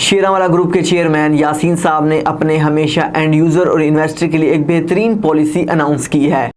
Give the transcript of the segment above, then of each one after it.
शेरांवाला group के chairman Yasin साहब ने अपने हमेशा एंड यूज़र और इन्वेस्टर के लिए एक बेहतरीन पॉलिसी अनाउंस की है।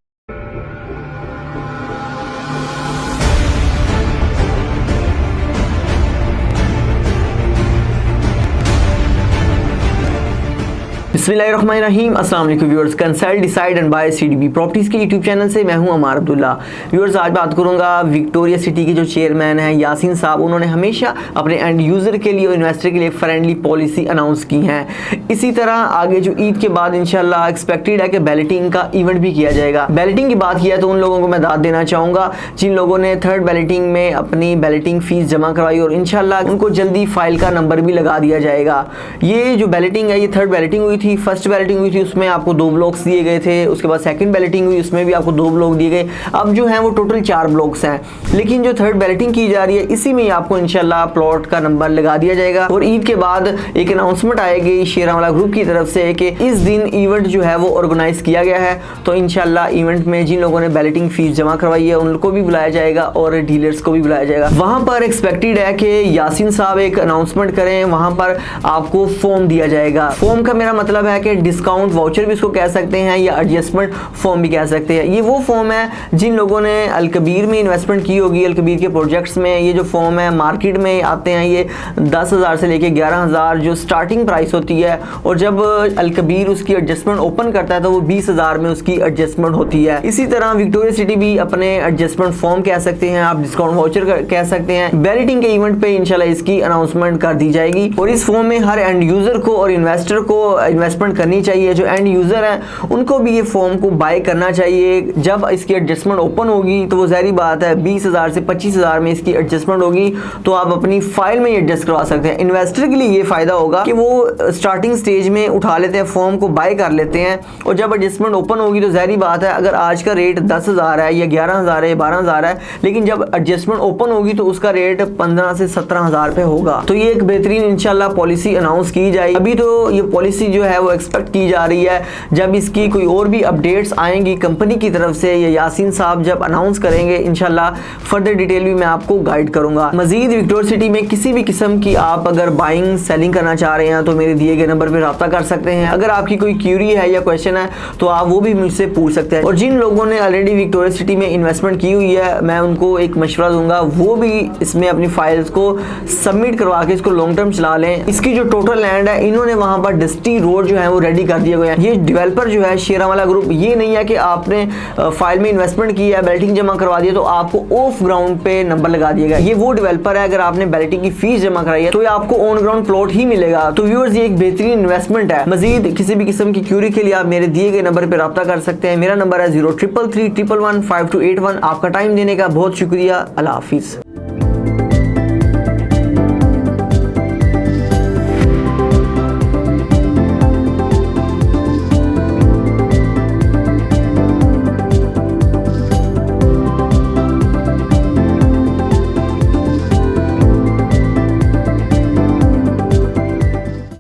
बिस्मिल्लाहिर्रहमानिर्रहीम। अस्सलाम वालेकुम viewers, consult decide and buy CDB properties के यूट्यूब चैनल से मैं हूं अमार अब्दुल्ला। व्यूअर्स, आज बात करूंगा विक्टोरिया सिटी के जो चेयरमैन हैं यासीन साहब, उन्होंने हमेशा अपने एंड यूज़र के लिए और इन्वेस्टर के लिए फ्रेंडली पॉलिसी अनाउंस की हैं। इसी तरह आगे जो ईद के बाद इंशाल्लाह एक्सपेक्टेड है कि बैलेटिंग का इवेंट भी किया जाएगा। बैलेटिंग की बात किया तो उन लोगों को मैं दाद देना चाहूँगा जिन लोगों ने थर्ड बैलेटिंग में अपनी बैलेटिंग फ़ीस जमा करवाई, और इंशाल्लाह उनको जल्दी फाइल का नंबर भी लगा दिया जाएगा। ये जो बैलेटिंग है, ये थर्ड बैलेटिंग हुई थी। फर्स्ट बैलेटिंग हुई थी, उसमें आपको 2 ब्लॉक्स दिए गए थे। उसके बाद सेकंड बैलेटिंग हुई, उसमें भी आपको 2 ब्लॉक दिए गए। अब जो है वो टोटल 4 ब्लॉक्स हैं, लेकिन जो थर्ड बैलेटिंग की जा रही है इसी में आपको इंशाल्लाह प्लॉट का नंबर लगा दिया जाएगा। और ईद के बाद एक अनाउंसमेंट आएगी शेरांवाला ग्रुप की तरफ से कि इस दिन इवेंट जो है वो ऑर्गेनाइज किया गया है। तो इंशाल्लाह इवेंट में जिन लोगों ने बैलेटिंग फीस जमा करवाई है उनको भी बुलाया जाएगा और डीलर्स को भी बुलाया जाएगा। वहां पर एक्सपेक्टेड है कि यासीन साहब एक अनाउंसमेंट करें, वहां पर आपको फॉर्म दिया जाएगा। फॉर्म का मेरा मतलब है कि डिस्काउंट वाउचर भी इसको कह सकते हैं या एडजस्टमेंट फॉर्म भी कह सकते हैं। ये वो फॉर्म है जिन लोगों ने अलकबीर में इन्वेस्टमेंट की होगी, अलकबीर के प्रोजेक्ट्स में। ये जो फॉर्म है मार्केट में आते हैं, ये 10,000 से लेके 11,000 जो स्टार्टिंग प्राइस होती है, और जब अलकबीर उसकी एडजस्टमेंट ओपन करता है तो वो 20,000 में उसकी एडजस्टमेंट होती है। इसी तरह विक्टोरिया सिटी भी अपने एडजस्टमेंट फॉर्म कह सकते हैं, आप डिस्काउंट वाउचर कह सकते हैं। बैलेटिंग के इवेंट पे इंशाल्लाह इसकी अनाउंसमेंट कर दी जाएगी। और इस फॉर्म में हर एंड यूजर को और इन्वेस्टर को इन्वेस्टमेंट करनी चाहिए। जो एंड यूजर है उनको भी ये फॉर्म को बाय करना चाहिए। जब इसकी एडजस्टमेंट ओपन होगी तो वो ज़ाहिर बात है 20,000 से 25,000 में इसकी एडजस्टमेंट होगी, तो आप अपनी फाइल में एडजस्ट करवा सकते हैं। इन्वेस्टर के लिए ये फायदा होगा कि वो स्टार्टिंग स्टेज में उठा लेते हैं, फॉर्म को बाय कर लेते हैं, और जब एडजस्टमेंट ओपन होगी तो ज़ाहिर बात है अगर आज का रेट 10,000 है या 11,000 है या 12,000 है, लेकिन जब एडजस्टमेंट ओपन होगी तो उसका रेट 15 से 17,000 पे होगा। तो ये एक बेहतरीन इंशाल्लाह पॉलिसी अनाउंस की जाए। अभी तो ये पॉलिसी जो है वो एक्सपेक्ट की जा रही है। जब इसकी कोई और भी अपडेट्स आएंगी कंपनी की तरफ से या यासीन साहब जब अनाउंस करेंगे, इंशाल्लाह फर्दर डिटेल भी मैं आपको गाइड करूंगा। मजीद विक्टोरिया सिटी में किसी भी किस्म की आप अगर बाइंग सेलिंग करना चाह रहे हैं तो मेरे दिए गए नंबर पर रब्ता कर सकते हैं। अगर आपकी कोई क्यूरी है या क्वेश्चन है तो आप वो भी मुझसे पूछ सकते हैं। और जिन लोगों ने ऑलरेडी विक्टोरिया सिटी में इन्वेस्टमेंट की हुई है, मैं उनको एक मशवरा दूंगा, वो भी इसमें अपनी फाइल्स को सबमिट करवा के इसको लॉन्ग टर्म चला लें। इसकी जो टोटल लैंड है, इन्होंने वहां पर डस्टी रोड जो है वो रेडी कर दिए हुए हैं। ये डेवलपर जो है शेरांवाला ग्रुप, ये नहीं है कि आपने फाइल में इन्वेस्टमेंट किया, बैलेटिंग जमा करवा दिया तो आपको ऑफ ग्राउंड पे नंबर लगा दिएगा। ये वो डेवलपर है, अगर आपने बैलेटिंग की फीस जमा कराई है तो ये आपको ऑन ग्राउंड प्लॉट ही मिलेगा। तो व्यूअर्स, ये एक बेहतरीन इन्वेस्टमेंट है। मजीद किसी भी किस्म की क्यूरी के लिए आप मेरे दिए गए नंबर पर रब्ता कर सकते हैं। मेरा नंबर है 0333115281। आपका टाइम देने का बहुत शुक्रिया। अल्लाह हाफिज।